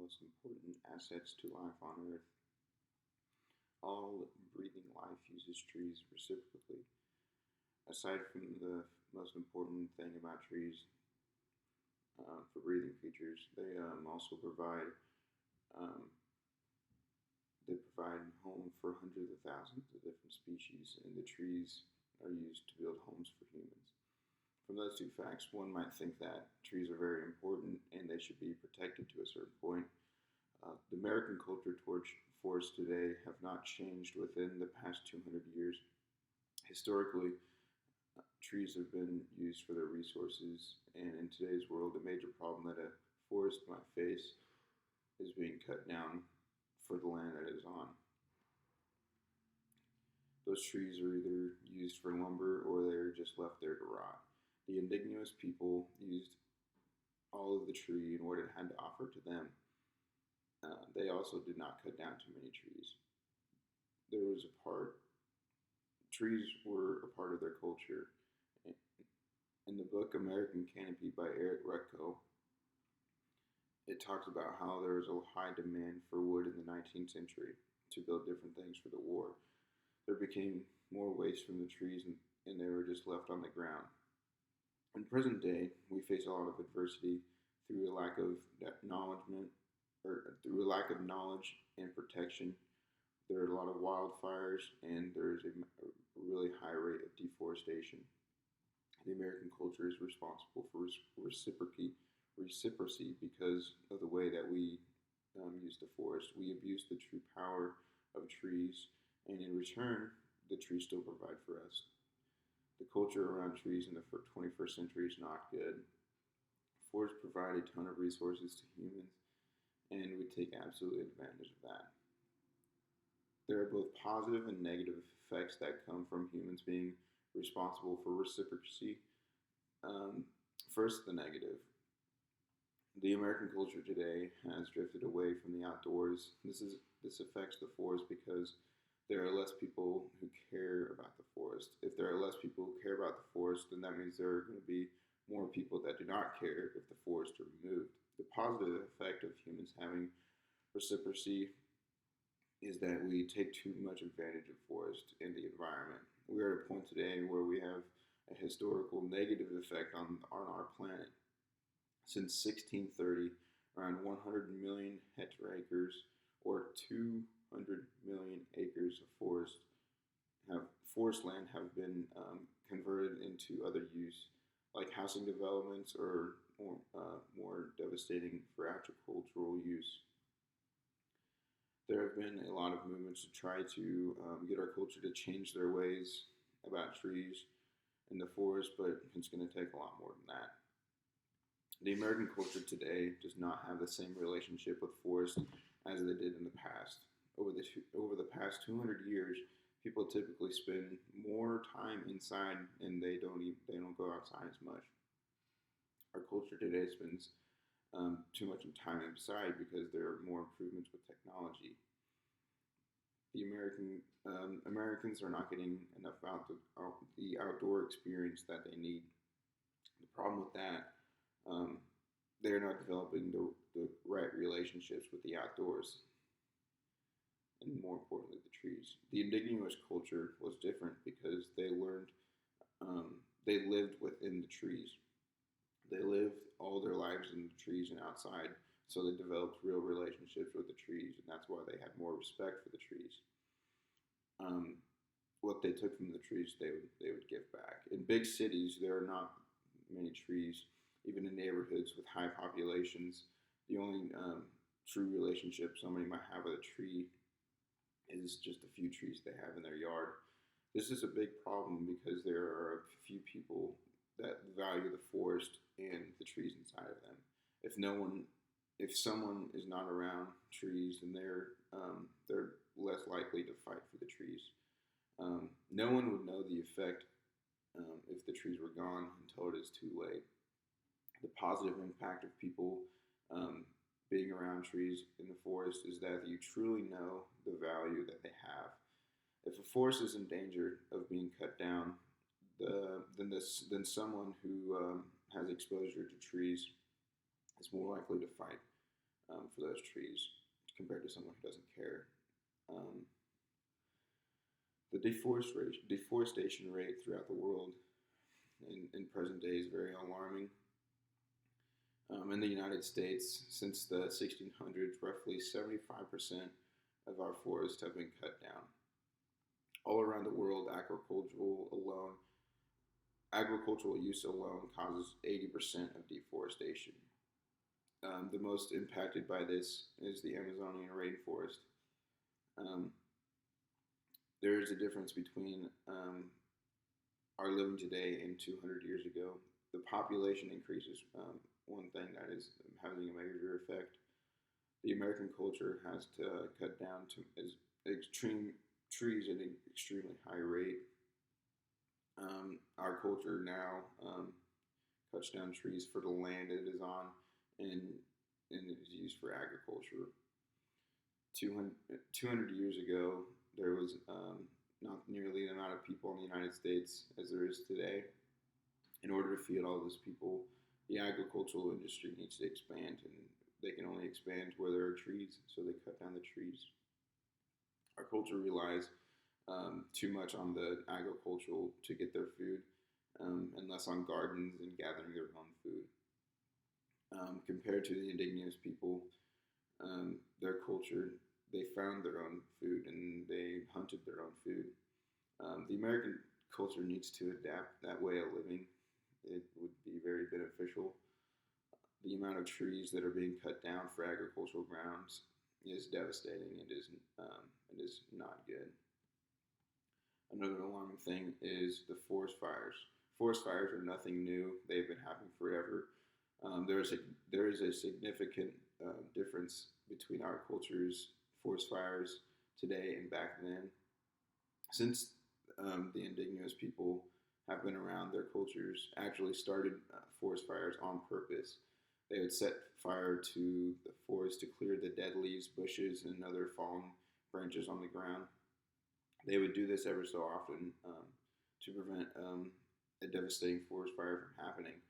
most important assets to life on Earth. All breathing life uses trees reciprocally. Aside from the most important thing about trees for breathing creatures, they also um, provide home for hundreds of thousands of different species, and the trees are used to build homes for humans. From those two facts, one might think that trees are very important and they should be protected to a certain point. The American culture towards forests today have not changed within the past 200 years. Historically, trees have been used for their resources, and in today's world, a major problem that a forest might face is being cut down for the land that it is on. Those trees are either used for lumber or they're just left there to rot. The indigenous people used all of the tree and what it had to offer to them. They also did not cut down too many trees. There was a part, trees were a part of their culture. In the book American Canopy by Eric Rucko, it talks about how there was a high demand for wood in the 19th century to build different things for the war. There became more waste from the trees, and they were just left on the ground. In present day, we face a lot of adversity through a lack of acknowledgement or through a lack of knowledge and protection. There are a lot of wildfires, and there's a really high rate of deforestation. The American culture is responsible for reciprocity because of the way that we use the forest. We abuse the true power of trees, and in return, the trees still provide for us. The culture around trees in the 21st century is not good. Forests provide a ton of resources to humans, and we take absolute advantage of that. There are both positive and negative effects that come from humans being responsible for reciprocity. Um, First, the negative. The American culture today has drifted away from the outdoors. This affects the forest because there are less people who care about the forest. If there are less people who care about the forest, then that means there are going to be more people that do not care if the forest are removed. The positive effect of humans having reciprocity is that we take too much advantage of forest and the environment. We are at a point today where we have a historical negative effect on our planet. Since 1630, around 100 million hectares or 200 million acres of forest land have been converted into other use, like housing developments or more devastating for agricultural use. There have been a lot of movements to try to get our culture to change their ways about trees in the forest, but it's going to take a lot more than that. The American culture today does not have the same relationship with forests as they did in the past. Over the past 200 years, people typically spend more time inside, and they don't go outside as much. Our culture today spends too much time inside because there are more improvements with technology. Americans are not getting enough the outdoor experience that they need. The problem with that, they're not developing the right relationships with the outdoors, and more importantly, the trees. The indigenous culture was different because they lived within the trees. They lived all their lives in the trees and outside, so they developed real relationships with the trees, and that's why they had more respect for the trees. What they took from the trees, they would give back. In big cities, there are not many trees. Even in neighborhoods with high populations, the only true relationship somebody might have with a tree is just a few trees they have in their yard. This is a big problem because there are a few people that value the forest and the trees inside of them. If no one, if someone is not around trees, then they're less likely to fight for the trees. No one would know the effect if the trees were gone until it is too late. The positive impact of people being around trees in the forest is that you truly know the value that they have. If a forest is in danger of being cut down, then someone who has exposure to trees is more likely to fight for those trees compared to someone who doesn't care. Um, the deforestation rate throughout the world in present day is very alarming. In the United States, since the 1600s, roughly 75% of our forests have been cut down. All around the world, agricultural use alone causes 80% of deforestation. The most impacted by this is the Amazonian rainforest. Um, there is a difference between our living today and 200 years ago. The population increases. One thing that is having a major effect. The American culture has to cut down to extreme trees at an extremely high rate. Our culture now cuts down trees for the land it is on, and it is used for agriculture. 200 years ago, there was not nearly the amount of people in the United States as there is today. In order to feed all those people, the agricultural industry needs to expand, and they can only expand where there are trees, so they cut down the trees. Our culture relies too much on the agricultural to get their food, and less on gardens and gathering their own food. Compared to the indigenous people, their culture, they found their own food and they hunted their own food. The American culture needs to adapt that way of living. It would be very beneficial. The amount of trees that are being cut down for agricultural grounds is devastating. It is not good. Another alarming thing is the forest fires. Forest fires are nothing new. They've been happening forever. There is a significant difference between our culture's forest fires today and back then. Since the indigenous people have been around, their cultures actually started forest fires on purpose. They would set fire to the forest to clear the dead leaves, bushes, and other fallen branches on the ground. They would do this ever so often to prevent a devastating forest fire from happening.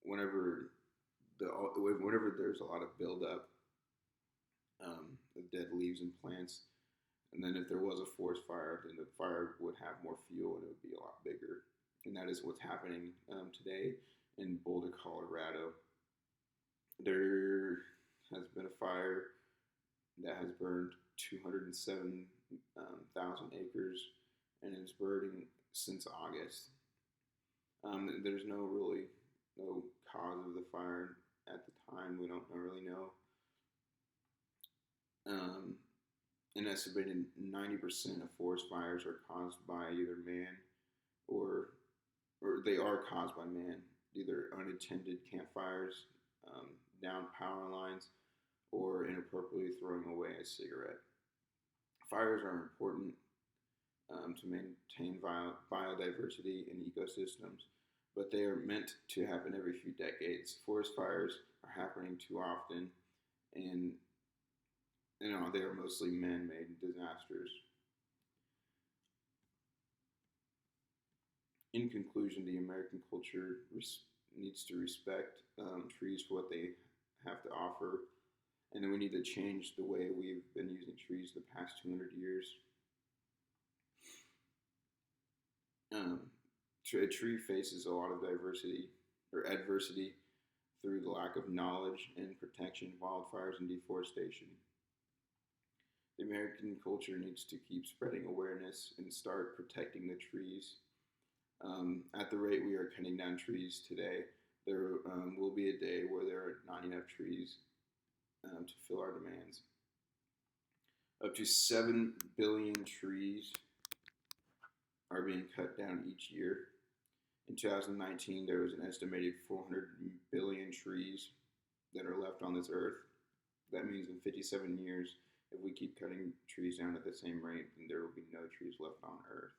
Whenever whenever there's a lot of buildup of dead leaves and plants, and then if there was a forest fire, then the fire would have more fuel and it would be a lot bigger. And that is what's happening today in Boulder, Colorado. There has been a fire that has burned 207,000 acres and is burning since August. There's no cause of the fire at the time. We don't really know. An estimated 90% of forest fires are caused by either man or they are caused by man, either unattended campfires, down power lines, or inappropriately throwing away a cigarette. Fires are important to maintain biodiversity in ecosystems, but they are meant to happen every few decades. Forest fires are happening too often, and they are mostly man-made disasters. In conclusion, the American culture needs to respect trees for what they have to offer, and then we need to change the way we've been using trees the past 200 years. A tree faces a lot of adversity through the lack of knowledge and protection, wildfires, and deforestation. The American culture needs to keep spreading awareness and start protecting the trees. At the rate we are cutting down trees today, there will be a day where there are not enough trees to fill our demands. Up to 7 billion trees are being cut down each year. In 2019, there was an estimated 400 billion trees that are left on this earth. That means in 57 years, if we keep cutting trees down at the same rate, then there will be no trees left on earth.